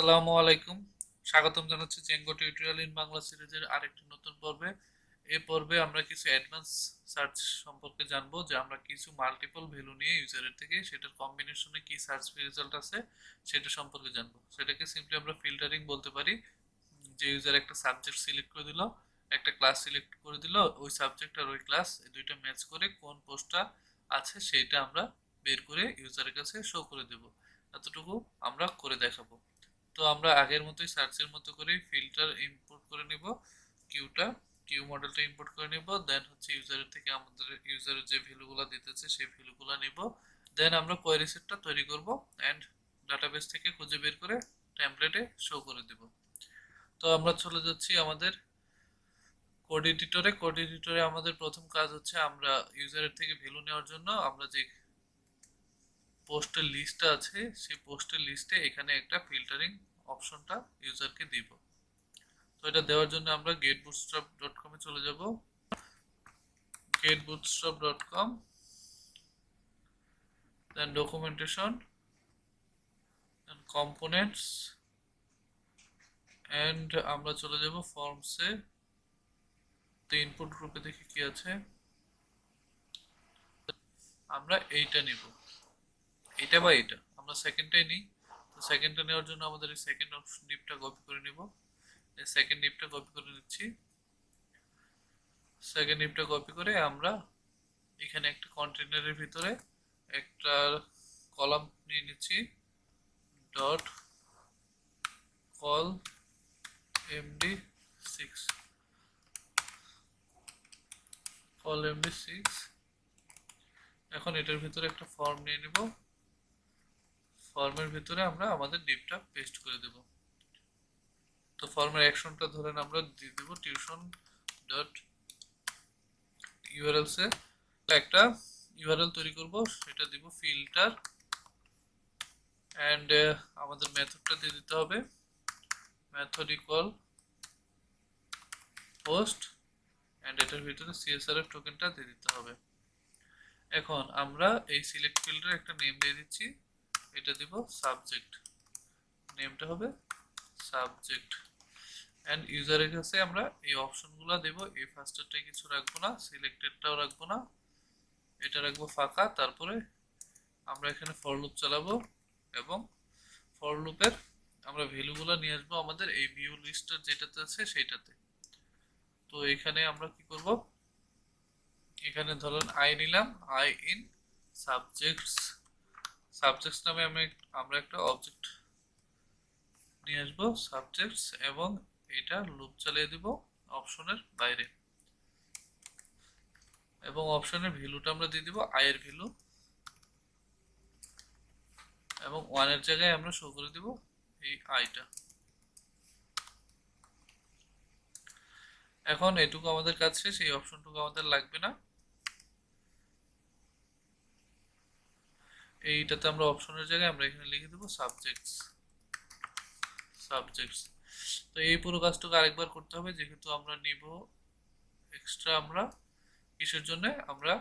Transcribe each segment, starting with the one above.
আসসালামু আলাইকুম। স্বাগতম জানাচ্ছি জেঙ্গো টিউটোরিয়াল ইন বাংলা সিরিজের আরেকটি নতুন পর্বে। এই পর্বে আমরা কিছু অ্যাডভান্স সার্চ সম্পর্কে জানবো, যে আমরা কিছু মাল্টিপল ভ্যালু নিয়ে ইউজারের থেকে সেটার কম্বিনেশনে কি সার্চ রেজাল্ট আছে সেটা সম্পর্কে জানবো। সেটাকে সিম্পলি আমরা ফিল্টারিং বলতে পারি। যে ইউজার একটা সাবজেক্ট সিলেক্ট করে দিল, একটা ক্লাস সিলেক্ট করে দিল, ওই সাবজেক্ট আর ওই ক্লাস এই দুইটা ম্যাচ করে কোন পোস্টটা আছে সেটা আমরা বের করে ইউজারের কাছে শো করে দেব। এতটুকু আমরা করে দেখাবো। তো আমরা আগের মতোই সার্চের মতো করে ফিল্টার ইম্পোর্ট করে নিব। কিউটা কিউ মডেলটা ইম্পোর্ট করে নিব। দেন হচ্ছে ইউজারের থেকে আমাদের ইউজারের যে ভ্যালুগুলো দিতেছে সেই ভ্যালুগুলো নিব। দেন আমরা কোয়েরি সেটটা তৈরি করব এন্ড ডাটাবেস থেকে খুঁজে বের করে টেমপ্লেটে শো করে দেব। তো আমরা চলে যাচ্ছি আমাদের কোড এডিটরে আমাদের প্রথম কাজ হচ্ছে আমরা ইউজারের থেকে ভ্যালু নেওয়ার জন্য আমরা যে পোস্টের লিস্টটা আছে সেই পোস্টের লিস্টে এখানে একটা ফিল্টারিং অপশনটা ইউজারকে দিব। তো এটা দেওয়ার জন্য আমরা getbootstrap.com এ চলে যাব। getbootstrap.com, then documentation, then components, and আমরা চলে যাব ফর্মসে। তো ইনপুট গ্রুপে দেখি কি আছে, আমরা এইটা নিব। এটা বা এটা আমরা সেকেন্ডটাই নিই। তো সেকেন্ডটা নেওয়ার জন্য আমাদের এই সেকেন্ড অপশন ডিপটা কপি করে নিব। এই সেকেন্ড ডিপটা কপি করে নিচ্ছি। সেকেন্ড ডিপটা কপি করে আমরা এখানে একটা কন্টেনারের ভিতরে একটা কলাম নিয়ে নিচ্ছি। Dot call md6, call md6। এখন এটার ভিতরে একটা ফর্ম নিয়ে নিব। ফর্মের ভিতরে আমরা আমাদের ডিপটা পেস্ট করে দেব। তো ফর্মের অ্যাকশনটা ধরেন আমরা দিয়ে দেব টিউশন ডট ইউআরএলস এ একটা ইউআরএল তৈরি করব, সেটা দিব ফিল্টার এন্ড আমাদের মেথডটা দিয়ে দিতে হবে মেথড ইকুয়াল পোস্ট এন্ড এটার ভিতরে সিএসআর এর টোকেনটা দিয়ে দিতে হবে। এখন আমরা এই সিলেক্ট ফিল্ডের একটা নেম দিয়ে দিচ্ছি, এটা দিব সাবজেক্ট, নেমটা হবে সাবজেক্ট। এন্ড ইউজারের কাছে আমরা এই অপশনগুলো দেব। এই ফার্স্টেরটা কিছু রাখবো না, সিলেক্টেডটাও রাখবো না, এটা রাখবো ফাঁকা। তারপরে আমরা এখানে ফর লুপ চালাবো এবং ফর লুপের আমরা ভ্যালুগুলো নিয়ে আসবো আমাদের এই ভিউ লিস্টের যেটাতে আছে সেইটাতে। তো এখানে আমরা কি করব, এখানে ধরুন আই নিলাম, আই ইন সাবজেক্টস। সাবজেক্টস নামে আমরা একটা অবজেক্ট নিয়ে আসবো সাবজেক্টস, এবং এটা লুপ চালিয়ে দিব অপশনের বাইরে, এবং অপশনের ভ্যালুটা আমরা দিয়ে দিব আই এর ভ্যালু, এবং ওয়ানের জায়গায় আমরা শো করে দিব এই আইটা। এখন এটুকু আমাদের কাজ শেষ, এই অপশনটুকু আমাদের লাগবে না। এইটাতে আমরা অপশনের জায়গায় আমরা এখানে লিখে দেবো সাবজেক্টস। সাবজেক্টস। তো এই পুরো কাজটুকু আরেকবার করতে হবে, যেহেতু আমরা নিব এক্সট্রা। আমরা কিসের জন্য, আমরা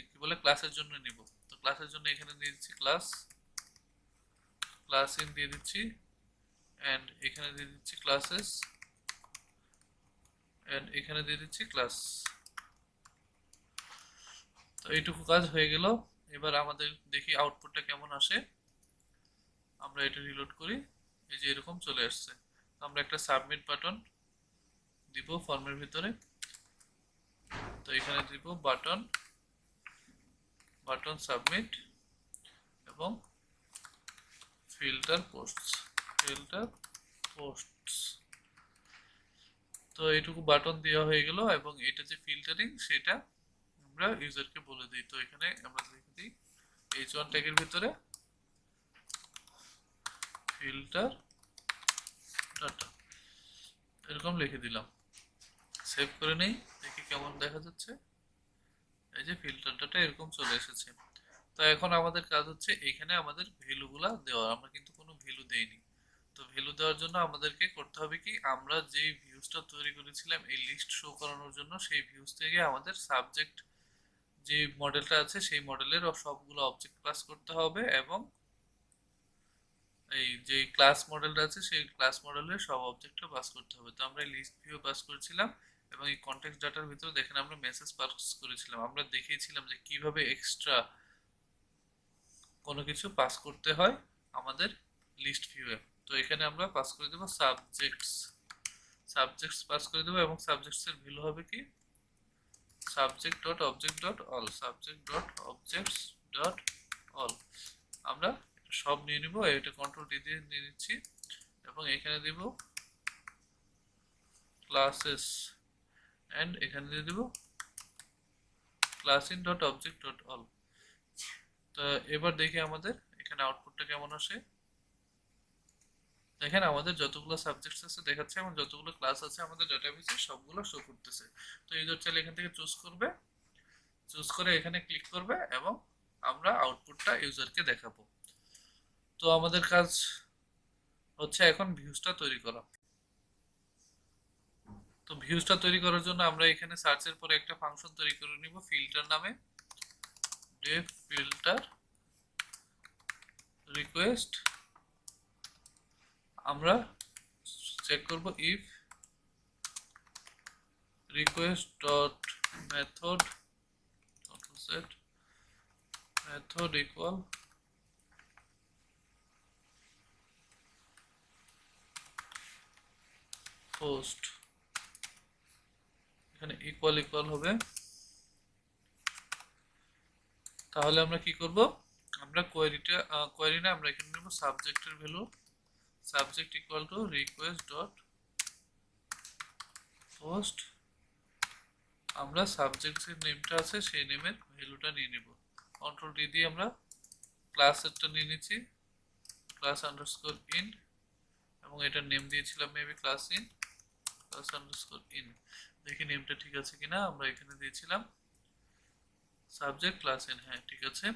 কি বলে ক্লাসের জন্য নিব। তো ক্লাসের জন্য এখানে দিয়ে দিচ্ছি ক্লাস, ক্লাস ইন দিয়ে দিচ্ছি, এন্ড এখানে দিয়ে দিচ্ছি ক্লাসেস, এন্ড এখানে দিয়ে দিচ্ছি ক্লাস। তো এইটুকু কাজ হয়ে গেল। এবার আমাদের দেখি আউটপুটটা কেমন আসে। আমরা এটা রিলোড করি, এই যে এরকম চলে আসছে। আমরা একটা সাবমিট বাটন দিব ফর্মের ভিতরে। তো এখানে দিব বাটন, বাটন সাবমিট, এবং ফিল্টার পোস্টস, ফিল্টার পোস্টস। তো এইটুকু বাটন দেওয়া হয়ে গেল, এবং এটা যে ফিল্টারিং সেটা আমরা ইউজারকে বলে দিই। তো এখানে আমরা লিখে দিই h1 ট্যাগের ভিতরে ফিল্টার ডাটা, এরকম লিখে দিলাম। সেভ করে নেই, দেখি কেমন দেখা যাচ্ছে। এই যে ফিল্টার ডাটা এরকম চলে এসেছে। তো এখন আমাদের কাজ হচ্ছে এখানে আমাদের ভ্যালুগুলা দেওয়া, আমরা কিন্তু কোনো ভ্যালু দেইনি। তো ভ্যালু দেওয়ার জন্য আমাদেরকে করতে হবে কি, আমরা যে ভিউজটা তৈরি করেছিলাম এই লিস্ট শো করানোর জন্য, সেই ভিউজ থেকে আমাদের সাবজেক্ট যে মডেলটা আছে সেই মডেলের সবগুলো অবজেক্ট পাস করতে হবে, এবং এই যে ক্লাস মডেলটা আছে সেই ক্লাস মডেলের সব অবজেক্টটা পাস করতে হবে। তো আমরা লিস্ট ভিউ পাস করেছিলাম এবং এই কনটেক্সট ডাটার ভিতরে দেখেন আমরা মেসেজ পাস করেছিলাম। আমরা দেখিয়েছিলাম যে কিভাবে এক্সট্রা কোনো কিছু পাস করতে হয় আমাদের লিস্ট ভিউয়ে। তো এখানে আমরা পাস করে দেবো সাবজেক্টস পাস করে দেবো এবং সাবজেক্টস এর ভ্যালু হবে কি subject dot object dot all, subject dot objects dot all. আমরা সব নিয়ে নিব, এটা কন্ট্রোল ডি দিয়ে নিয়ে নিচ্ছি এবং এখানে দিব ক্লাসেস এন্ড এখানে দিয়ে দিব class in dot object dot all. তো এবার দেখি আমাদের এখানে আউটপুটটা কেমন আসে। দেখেন আমাদের যতগুলো সাবজেক্টস আছে দেখাচ্ছে এবং যতগুলো ক্লাস আছে আমাদের ডাটাবেসে সবগুলো শো করতেছে। তো ইউজার চাইলে এখান থেকে চুজ করবে, চুজ করে এখানে ক্লিক করবে এবং আমরা আউটপুটটা ইউজারকে দেখাবো। তো আমাদের কাজ হচ্ছে এখন ভিউজটা তৈরি করা। তো ভিউজটা তৈরি করার জন্য আমরা এখানে সার্চের পরে একটা ফাংশন তৈরি করে নিব ফিল্টার নামে, ডেভ ফিল্টার রিকোয়েস্ট। আমরা চেক করব if request dot method set method equal post, এখানে ইকুয়াল ইকুয়াল হবে। তাহলে আমরা কি করব, আমরা কোয়েরি না আমরা এখানে নেব সাবজেক্টের value, subject equal to request dot post. আমরা সাবজেক্টের নেমটা আছে সেই নেমের ভ্যালুটা নিয়ে নেব। কন্ট্রোল ডি দিয়ে আমরা ক্লাসেরটা নিয়ে নিচ্ছি, ক্লাস আন্ডারস্কোর ইন, এবং এটার নেম দিয়েছিলাম maybe class in, class underscore in. দেখি নেমটা ঠিক আছে কিনা, আমরা এখানে দিয়েছিলাম সাবজেক্ট ক্লাস ইন, হ্যাঁ ঠিক আছে।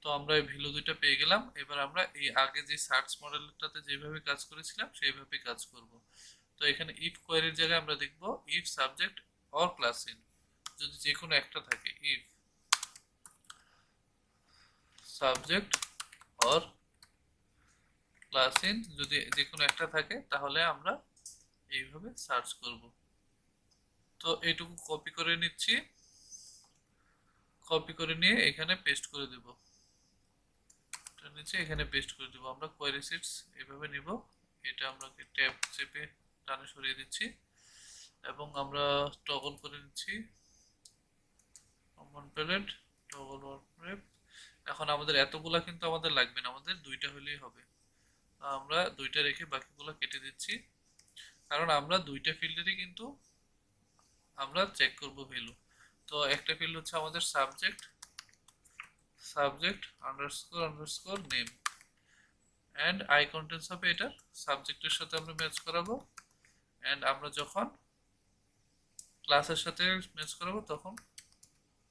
তো আমরা এই ভ্যালু দুইটা পেয়ে গেলাম। এবার আমরা এই আগে যে সার্চ মডেলটাতে যেভাবে কাজ করেছিলাম সেইভাবে কাজ করব। তো এখানে ইফ কোয়েরির জায়গায় আমরা দেখব if subject or class in, যদি যে কোনো একটা থাকে, if subject or class in যদি যে কোনো একটা থাকে তাহলে আমরা এইভাবে সার্চ করব। তো এইটুকু কপি করে নিচ্ছি, কপি করে নিয়ে এখানে পেস্ট করে দেব, নিচে এখানে পেস্ট করে দেব। আমরা কোয়েরি সিটস এভাবে নিব, এটা আমরা ট্যাব চেপে টানে সরিয়ে দিচ্ছি এবং আমরা টগল করে নিচ্ছি কমন প্যালেট টগল ওয়ার্করেপ। এখন আমাদের এতগুলা কিন্তু আমাদের লাগবে না, আমাদের দুইটা হলেই হবে। আমরা দুইটা রেখে বাকিগুলো কেটে দিচ্ছি, কারণ আমরা দুইটা ফিল্ডেরই কিন্তু আমরা চেক করব ভ্যালু। তো একটা ফিল্ড হচ্ছে আমাদের subject, subject underscore underscore name, and I contains হবে এটা সাবজেক্টের সাথে আমরা ম্যাচ করাবো। এন্ড আমরা যখন ক্লাসের সাথে ম্যাচ করাবো তখন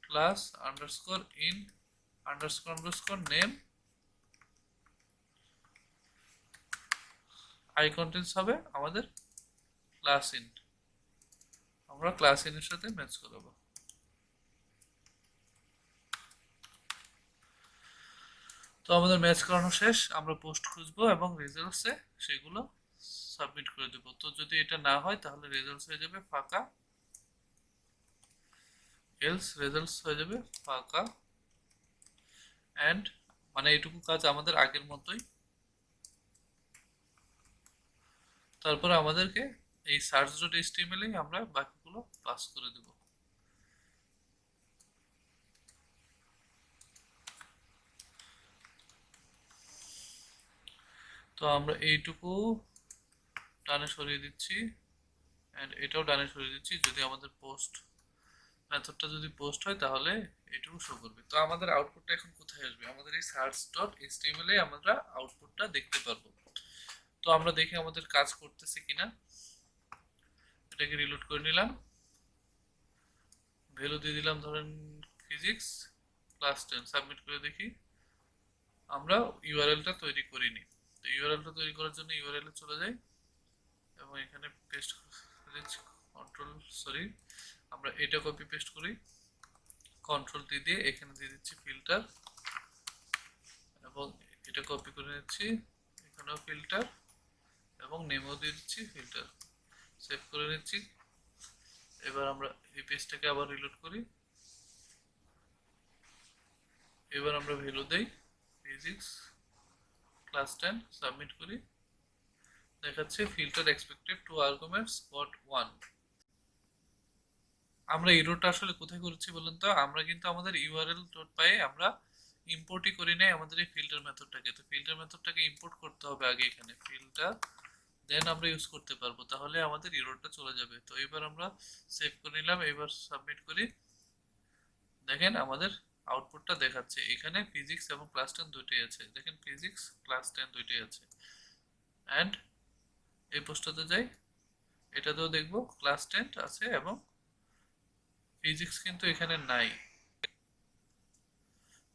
class underscore in underscore underscore name, I contains হবে আমাদের ক্লাস ইন, আমরা ক্লাস ইনের সাথে ম্যাচ করাবো। তো আমাদের ম্যাচ করানো শেষ, আমরা পোস্ট খুঁজবো এবং রেজাল্টসে সেগুলো সাবমিট করে দেব। তো যদি এটা না হয় তাহলে রেজাল্টস হয়ে যাবে ফাঁকা, এলস রেজাল্টস হয়ে যাবে ফাঁকা। এন্ড মানে এইটুকু কাজ আমাদের আগের মতোই। তারপর আমাদেরকে এই সার্চ ডট এইচটিএমএল এ আমরা বাকিগুলো পাস করে দেব। তো আমরা এইটুকু ডানে সরিয়ে দিচ্ছি এন্ড এটাও ডানে সরিয়ে দিচ্ছি। যদি আমাদের পোস্ট মেথডটা যদি পোস্ট হয় তাহলে এইটুকু শো করবে। তো আমাদের আউটপুটটা এখন কোথায় আসবে, আমাদের এই সার্চ ডট এইচটিএমএল এ আমরা আউটপুটটা দেখতে পারবো। তো আমরা দেখি আমাদের কাজ করতেছে কিনা, এটাকে রিলোড করে নিলাম, ভ্যালু দিয়ে দিলাম ধরেন ফিজিক্স ক্লাস 10, সাবমিট করে দেখি আমরা ইউআরএলটা তৈরি করিনি। তো ইউআরএলটা তৈরি করার জন্য ইউআরএল এ চলে যাই এবং এখানে পেস্ট দিচ্ছি কন্ট্রোল সরি আমরা এটা কপি পেস্ট করি, কন্ট্রোল দিয়ে এখানে দিয়ে দিচ্ছি ফিল্টার এবং এটা কপি করে নিচ্ছি, এখানে এখানেও ফিল্টার এবং নেমও দিয়ে দিচ্ছি ফিল্টার। সেভ করে নিচ্ছি। এবার আমরা এই পেজটাকে আবার রিলোড করি। এবার আমরা ভ্যালু দেই ফিজিক্স ক্লাস 10, সাবমিট করি। দেখাচ্ছে ফিল্টার এক্সপেক্টেড টু আর্গুমেন্টস বট 1। আমরা এররটা আসলে কোথায় করেছি বলেন তো? আমরা কিন্তু আমাদের ইউআরএল ডট পাই আমরা ইম্পোর্টই করি নাই আমাদের এই ফিল্টার মেথডটাকে। তো ফিল্টার মেথডটাকে ইম্পোর্ট করতে হবে আগে এখানে ফিল্টার, দেন আমরা ইউজ করতে পারবো, তাহলে আমাদের এররটা চলে যাবে। তো এবার আমরা সেভ করে নিলাম, এবার সাবমিট করি। দেখেন আমাদের আউটপুটটা দেখাচ্ছে এখানে ফিজিক্স এবং ক্লাস 10 দুইটাই আছে। দেখেন ফিজিক্স ক্লাস 10 দুইটাই আছে। অ্যান্ড এই পোস্টটাতে যাই, এটাতেও দেখবো ক্লাস 10 আছে এবং ফিজিক্স কিন্তু এখানে নাই।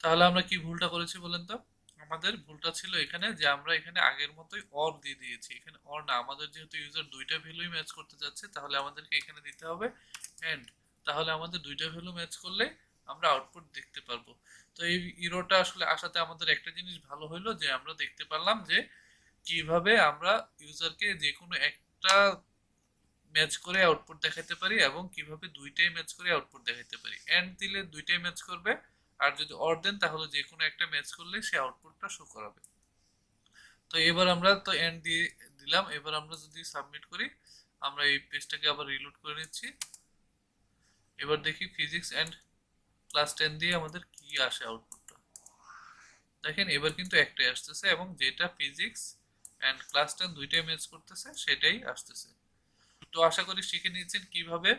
তাহলে আমরা কি ভুলটা করেছি বলেন তো? আমাদের ভুলটা ছিল এখানে যে আমরা এখানে আগের মতোই অর দিয়ে দিয়েছি। এখানে অর না, আমাদের যেহেতু ইউজার দুইটা ভ্যালুই ম্যাচ করতে যাচ্ছে তাহলে আমাদেরকে এখানে দিতে হবে এন্ড। তাহলে আমাদের দুইটা ভ্যালু ম্যাচ করলে আমরা আউটপুট দেখতে পারবো। তো এই ইরোটা আসলে আসাতে আমাদের একটা জিনিস ভালো হইলো যে আমরা দেখতে পারলাম যে কিভাবে আমরা ইউজারকে যে কোনো একটা ম্যাচ করে আউটপুট দেখাতে পারি এবং কিভাবে দুইটাই ম্যাচ করে আউটপুট দেখাতে পারি। এন্ড দিলে দুইটাই ম্যাচ করবে, আর যদি অর দেন তাহলে যে কোনো একটা ম্যাচ করলে সে আউটপুটটা শো করাবে। তো এবার আমরা তো এন্ড দিয়ে দিলাম। এবার আমরা যদি সাবমিট করি, আমরা এই পেজটাকে আবার রিলোড করে নিচ্ছি। এবার দেখি ফিজিক্স এন্ড ক্লাস 10 দিয়ে আমাদের কি আসে আউটপুটটা। দেখেন এবার কিন্তু একটাই আসতেছে এবং যেটা ফিজিক্স এন্ড ক্লাস 10 দুইটাই ম্যাচ করতেছে সেটাই আসতেছে। তো আশা করি শিখে নিয়েছেন কিভাবে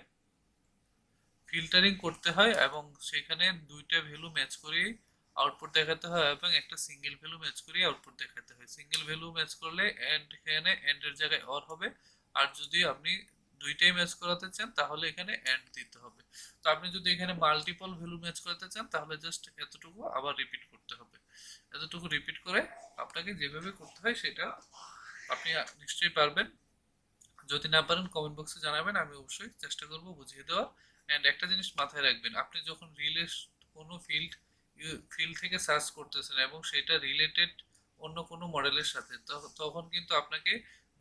ফিল্টারিং করতে হয় এবং সেখানে দুইটা ভ্যালু ম্যাচ করেই আউটপুট দেখাতে হয় এবং একটা সিঙ্গেল ভ্যালু ম্যাচ করেই আউটপুট দেখাতে হয়। সিঙ্গেল ভ্যালু ম্যাচ করলে এন্ড, এখানে এন্ড এর জায়গায় অর হবে, আর যদি আপনি দুইটাই ম্যাচ করাতে চান তাহলে এখানে এন্ড দিতে হবে। তো আপনি যদি এখানে মাল্টিপল ভ্যালু ম্যাচ করাতে চান তাহলে জাস্ট এতটুকু আবার রিপিট করতে হবে। এতটুকু রিপিট করে আপনাকে যেভাবে করতে হয় সেটা আপনি নিশ্চয়ই পারবেন। যদি না পারেন কমেন্ট বক্সে জানাবেন, আমি অবশ্যই চেষ্টা করব বুঝিয়ে দেওয়ার। অ্যান্ড একটা জিনিস মাথায় রাখবেন, আপনি যখন কোনো ফিল্ড থেকে সার্চ করতেছেন এবং সেটা রিলেটেড অন্য কোনো মডেলের সাথে, তখন কিন্তু আপনাকে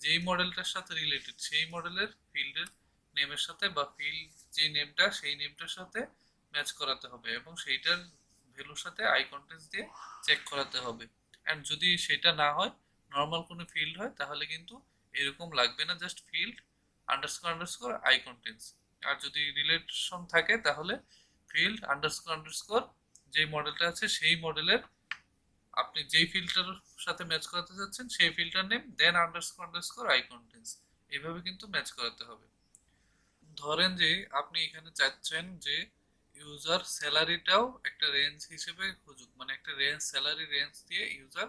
যেই মডেলটার সাথে রিলেটেড সেই মডেলের ফিল্ডের নেমের সাথে বা ফিল্ড যে নেমটা সেই নেমটার সাথে ম্যাচ করাতে হবে এবং সেইটার ভ্যালুর সাথে আই কন্টেন্টস দিয়ে চেক করাতে হবে। অ্যান্ড যদি সেটা না হয়, নর্মাল কোনো ফিল্ড হয়, তাহলে কিন্তু এরকম লাগবে না, just field underscore underscore I contains. আর যদি রিলেশন থাকে তাহলে ফিল্ড আন্ডারস্কোর আন্ডারস্কোর যে মডেলটা আছে সেই মডেলের আপনি যেই ফিল্ডটার সাথে ম্যাচ করাতে যাচ্ছেন সেই filter name then underscore underscore I contains, এইভাবে কিন্তু ম্যাচ করাতে হবে। ধরেন যে আপনি এখানে চাচ্ছেন যে ইউজার স্যালারিটাও একটা রেঞ্জ হিসেবে খুঁজুক, মানে একটা রেঞ্জ স্যালারি রেঞ্জ দিয়ে ইউজার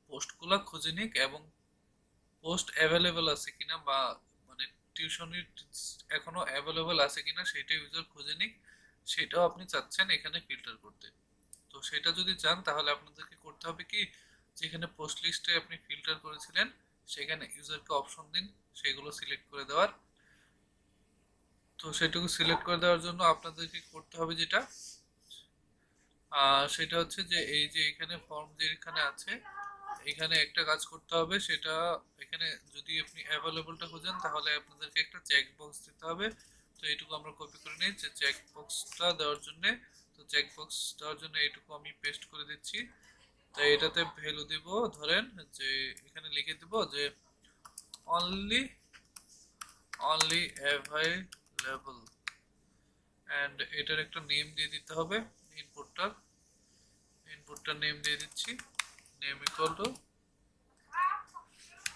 পোস্টগুলো খুঁজে নিক এবং পোস্ট অ্যাভেলেবল আছে কিনা বা মানে টিউশনি এখনো অ্যাভেলেবল আছে কিনা সেটা ইউজার খুঁজে নিক, সেটাও আপনি চাচ্ছেন এখানে ফিল্টার করতে। তো সেটা যদি চান তাহলে আপনাদেরকে করতে হবে কি, যেখানে পোস্ট লিস্টে আপনি ফিল্টার করেছিলেন সেখানে ইউজারকে অপশন দিন সেগুলো সিলেক্ট করে দেওয়ার। তো সেটুকু সিলেক্ট করে দেওয়ার জন্য আপনাদেরকে করতে হবে যেটা, সেটা হচ্ছে যে এই যে এখানে ফর্ম যে এখানে আছে এখানে একটা কাজ করতে হবে, সেটা এখানে যদি আপনি অ্যাভেলেবলটা খোঁজেন তাহলে আপনাদেরকে একটা চেক বক্স দিতে হবে। তো এইটুকু আমরা কপি করে নিই যে চেক বক্সটা দেওয়ার জন্য। তো চেক বক্স দেওয়ার জন্য এইটুকু আমি পেস্ট করে দিচ্ছি। তো এটাতে ভ্যালু দিব, ধরেন যে এখানে লিখে দিব যে অনলি অনলি অ্যাভেলেবল, অ্যান্ড এটার একটা নেম দিয়ে দিতে হবে। ইনপুটটার নেম দিয়ে দিচ্ছি, নেম ইকুয়াল টু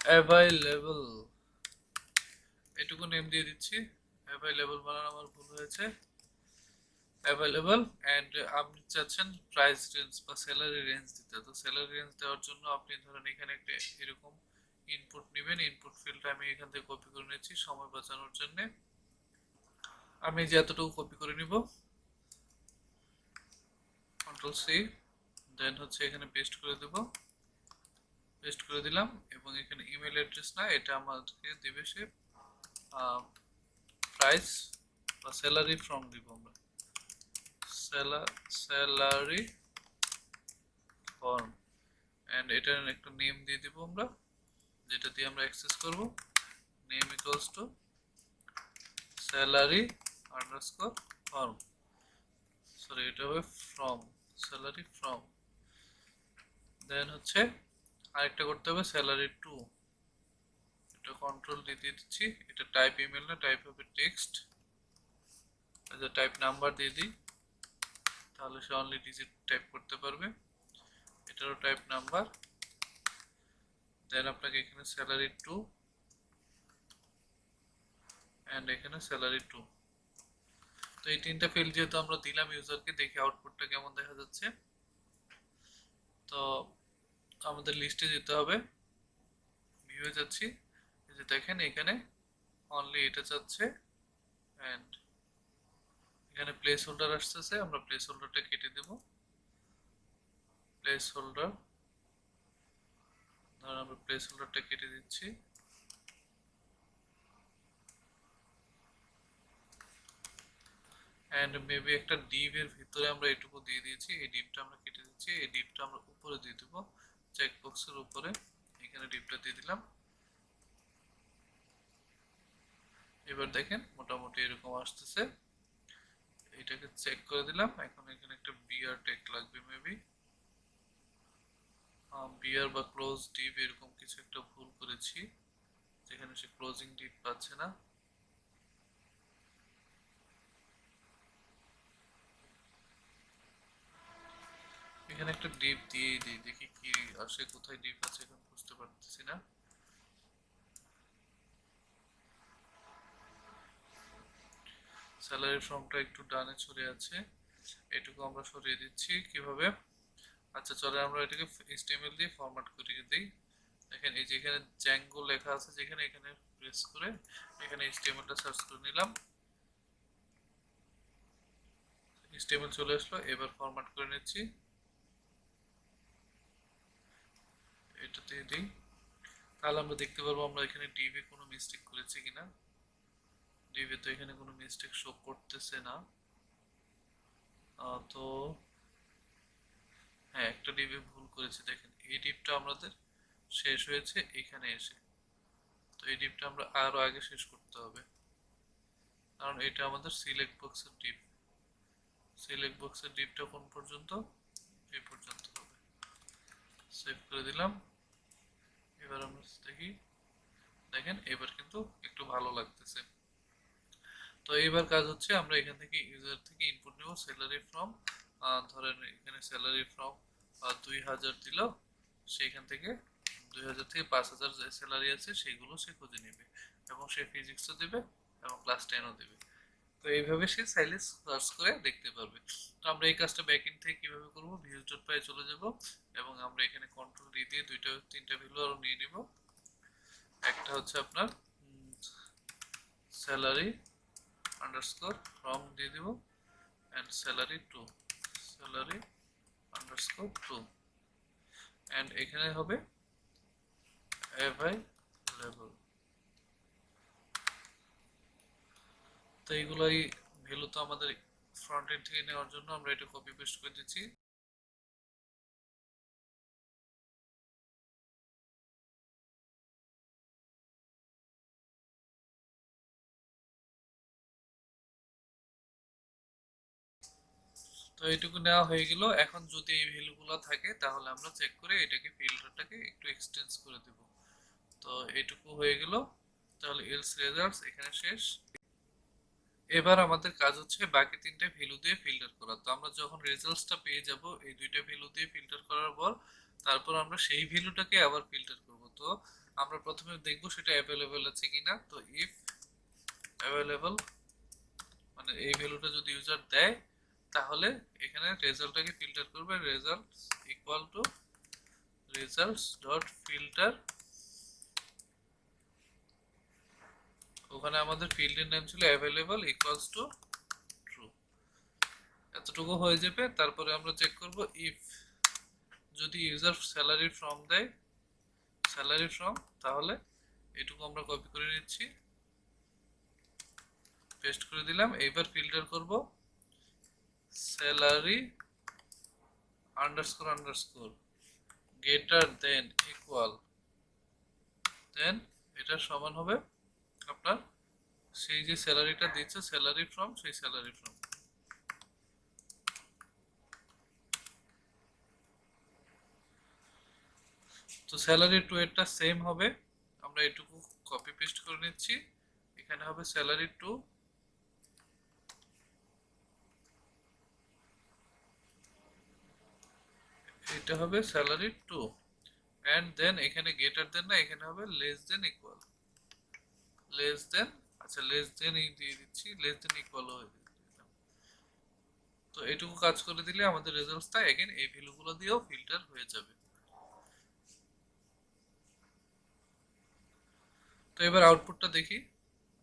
অ্যাভাইলেবল, এটুকু নেম দিয়ে দিচ্ছি। অ্যাভাইলেবল বানানো আমার ভুল হয়েছে, অ্যাভাইলেবল। অ্যান্ড আপনি চাচ্ছেন প্রাইস রেঞ্জ বা স্যালারি রেঞ্জ দিতে। তো স্যালারি রেঞ্জ দেওয়ার জন্য আপনি ধরেন এখানে একটা এরকম ইনপুট নেবেন। ইনপুট ফিল্ডটা আমি এখান থেকে কপি করে নিচ্ছি সময় বাঁচানোর জন্য। আমি যে এতটুকু কপি করে নিব, কন্ট্রোল সি, দেন হচ্ছে এখানে পেস্ট করে দেব, পেস্ট করে দিলাম। এবং এখানে ইমেল অ্যাড্রেস না, এটা আমাদেরকে দেবে সে প্রাইস বা স্যালারি ফ্রম দিব আমরা, স্যালারি ফর্ম। অ্যান্ড এটার একটা নেম দিয়ে দিব আমরা, যেটা দিয়ে আমরা অ্যাক্সেস করব name equals to salary underscore form, sorry এটা হবে ফ্রম, স্যালারি ফ্রম। দেন হচ্ছে আরেকটা করতে হবে স্যালারি টু, এটা কন্ট্রোল দিয়ে দিচ্ছি, এটা টাইপ ইমেল না, টাইপ হবে টেক্সট, টাইপ নাম্বার দিয়ে দিই, তাহলে সে অনলি ডিজিট টাইপ করতে পারবে, এটারও টাইপ নাম্বার। দেন আপনাকে এখানে স্যালারি টু অ্যান্ড এখানে স্যালারি টু। তো এই তিনটা ফিল্ড যেহেতু আমরা দিলাম ইউজারকে, দেখি আউটপুটটা কেমন দেখা যাচ্ছে। তো আমাদের লিস্টে যেতে হবে, ভিউয়ে যাচ্ছি, এই যে দেখেন এখানে অনলি এটা চাচ্ছে, অ্যান্ড এখানে প্লেস হোল্ডার আসতেছে, আমরা প্লেস হোল্ডারটা কেটে দেব। প্লেস হোল্ডার, ধরুন আমরা প্লেস হোল্ডারটা কেটে দিচ্ছি। এন্ড মেবি একটা ডিভ এর ভিতরে আমরা এটুকু দিয়ে দিয়েছি, এই ডিভটা আমরা কেটে দিচ্ছি, এই ডিভটা আমরা উপরে দিয়ে দেব, চেক বক্সের উপরে এখানে ডিভটা দিয়ে দিলাম। এবার দেখেন মোটামুটি এরকম আসতেছে, এটাকে চেক করে দিলাম। এখন এখানে একটা বিআর ট্যাগ লাগবে, মেবি বিআর বা ক্লোজ ডিভ এরকম কিছু একটা ভুল করেছি, যেখানে সে ক্লোজিং ডিভ পাচ্ছে না। এখানে একটা ডিভ দিয়ে দিই, দেখি কি আসে, কোথায় ডিভ আছে এখন বুঝতে পারতেছি না। স্যালারি ফর্মটা একটু ডানে সরে আছে, এটুকু আমরা সরিয়ে দিচ্ছি। কিভাবে? আচ্ছা চলে আমরা এটাকে HTML দিয়ে ফরম্যাট করে দিই। দেখেন এই যে এখানে জ্যাঙ্গো লেখা আছে, যেখানে এখানে প্রেস করে এখানে HTML-টা সার্চ করে নিলাম, HTML চলে আসলো। এবার ফরম্যাট করে নিচ্ছি, এটাতে দিই, তাহলে আমরা দেখতে পারবো আমরা এখানে ডিভে কোনো মিস্টেক করেছি কিনা। ডিভে তো এখানে কোনো মিস্টেক শো করতেছে না। তো হ্যাঁ একটা ডিভে ভুল করেছি, দেখেন এই ডিভটা আমাদের শেষ হয়েছে এখানে এসে, তো এই ডিভটা আমরা আরো আগে শেষ করতে হবে, কারণ এটা আমাদের সিলেক্ট বক্সের ডিভ। সিলেক্ট বক্সের ডিভটা কোন পর্যন্ত? এই পর্যন্ত হবে। সেভ করে দিলাম। এবার আমরা দেখি, দেখেন এবার কিন্তু একটু ভালো লাগতেছে। তো এইবার কাজ হচ্ছে আমরা এখান থেকে ইউজার থেকে ইনপুট নেব স্যালারি ফ্রম, ধরেন এখানে স্যালারি ফ্রম 2000 দিল, সেইখান থেকে 2000 থেকে 5000 যে স্যালারি আছে সেগুলো সে খুঁজে নেবে, এবং সে ফিজিক্সও দেবে এবং ক্লাস 10ও দেবে। তো এইভাবে সে চাইলে সার্চ করে দেখতে পারবে। তো আমরা এই কাজটা ব্যাকএন্ড থেকে কিভাবে করব, views.py চলে যাব এবং আমরা এখানে কন্ট্রোল ডি দিয়ে দুইটা তিনটা ভ্যালু আরো নিয়ে নিব। একটা হচ্ছে আপনার স্যালারি আন্ডারস্কোর ফ্রম দিয়ে দিব, and salary 2, salary underscore 2, and এখানে হবে available। তো এইগুলাই ভ্যালু তো আমাদের ফ্রন্ট এন্ড থেকে নেওয়ার জন্য আমরা এটা কপি পেস্ট করে দিচ্ছি। তো এইটুকু নেওয়া হয়ে গেল। এখন যদি এই ভ্যালুগুলো থাকে তাহলে আমরা চেক করে এটাকে ফিল্টারটাকে একটু এক্সটেন্স করে দেব। তো এইটুকু হয়ে গেল, তাহলে এলস রেজাল্টস এখানে শেষ। এবার আমাদের কাজ হচ্ছে বাকি তিনটে ভ্যালু দিয়ে ফিল্টার করা। তো আমরা যখন রেজাল্টসটা পেয়ে যাব এই দুইটা ভ্যালু দিয়ে ফিল্টার করার পর, তারপর আমরা সেই ভ্যালুটাকে আবার ফিল্টার করব। তো আমরা প্রথমে দেখব সেটা অ্যাভেলেবল আছে কিনা। তো ইফ অ্যাভেলেবল, মানে এই ভ্যালুটা যদি ইউজার দেয় তাহলে এখানে রেজাল্টটাকে ফিল্টার করবে, results equal to results dot filter. ওখানে আমাদের ফিল্ডের নাম ছিল অ্যাভেলেবল ইকুয়ালস টু ট্রু, এতটুকু হয়ে যাবে। তারপরে আমরা চেক করব ইফ যদি ইউজার স্যালারি ফ্রম দেয়, স্যালারি ফ্রম, তাহলে এটুকু আমরা কপি করে নিচ্ছি, পেস্ট করে দিলাম। এইবার ফিল্টার করব salary underscore underscore greater than equal দেন এটা সমান হবে আপনার সেই যে স্যালারিটা দিচ্ছে স্যালারি ফ্রম সেই স্যালারি ফ্রম। তো স্যালারি টু এরটা সেম হবে, আমরা এটুকু কপি পেস্ট করে নিচ্ছি। এখানে হবে স্যালারি টু, এটা হবে স্যালারি টু, অ্যান্ড দেন এখানে গেটার দেন না, এখানে হবে less than equal, less than, আচ্ছা লেস দেন দিয়ে দিচ্ছি, লেস দেন ইকুয়াল হয়ে দিলাম। তো এটুকু কাজ করে দিলে আমাদের রেজাল্টটা এগেন এই ভ্যালুগুলো দিয়েও ফিল্টার হয়ে যাবে। তো এবার আউটপুটটা দেখি,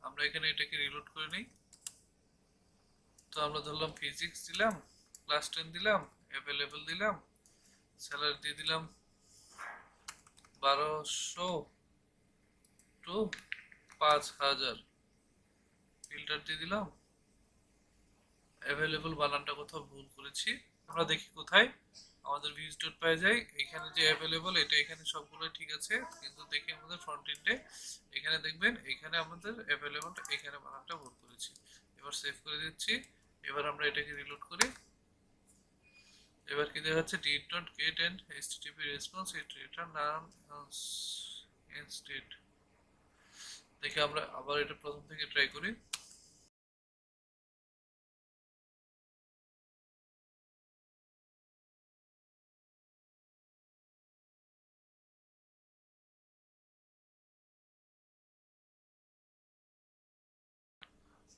আমরা এখানে এটাকে রিলোড করে নিই। তো আমরা ধরলাম ফিজিক্স দিলাম, ক্লাস 10 দিলাম, অ্যাভেলেবল দিলাম, স্যালারি দিয়ে দিলাম 1200 টু 5000, ফিল্টার দিয়ে দিলাম, অ্যাভেলেবল বানানটা কোথাও ভুল করেছি, আমরা দেখি কোথায় আমাদের ভিউজ ডট পাওয়া যায়। এখানে যে অ্যাভেলেবল এটা এখানে সবগুলো ঠিক আছে, কিন্তু দেখি আমাদের ফ্রন্ট এন্ডে এখানে দেখবেন এখানে আমাদের অ্যাভেলেবলটা এখানে বানানটা ভুল করেছি। এবার সেভ করে দিচ্ছি। এবার আমরা এটাকে রিলোড করি। এবার কি দেখা যাচ্ছে, did not get an http response, it return none instead। দেখি আমরা আবার এটা প্রথম থেকে ট্রাই করি।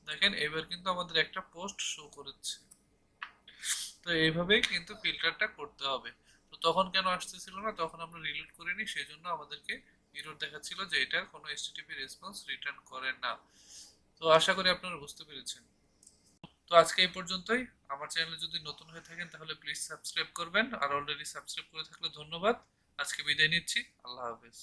দেখেন এবার কিন্তু আমাদের একটা পোস্ট শো করেছে। তো এইভাবেই কিন্তু ফিল্টারটা করতে হবে। তো তখন কেন আসতেছিল না, তখন আমরা রিলোড করিনি, সেই জন্য আমাদেরকে এরর দেখাচ্ছিল যে এটার কোনো এসটিটিপি রেসপন্স রিটার্ন করে না। তো আশা করি আপনারা বুঝতে পেরেছেন। তো আজকে এই পর্যন্তই। আমার চ্যানেলে যদি নতুন হয়ে থাকেন তাহলে প্লিজ সাবস্ক্রাইব করবেন, আর অলরেডি সাবস্ক্রাইব করে থাকলে ধন্যবাদ। আজকে বিদায় নিচ্ছি, আল্লাহ হাফেজ।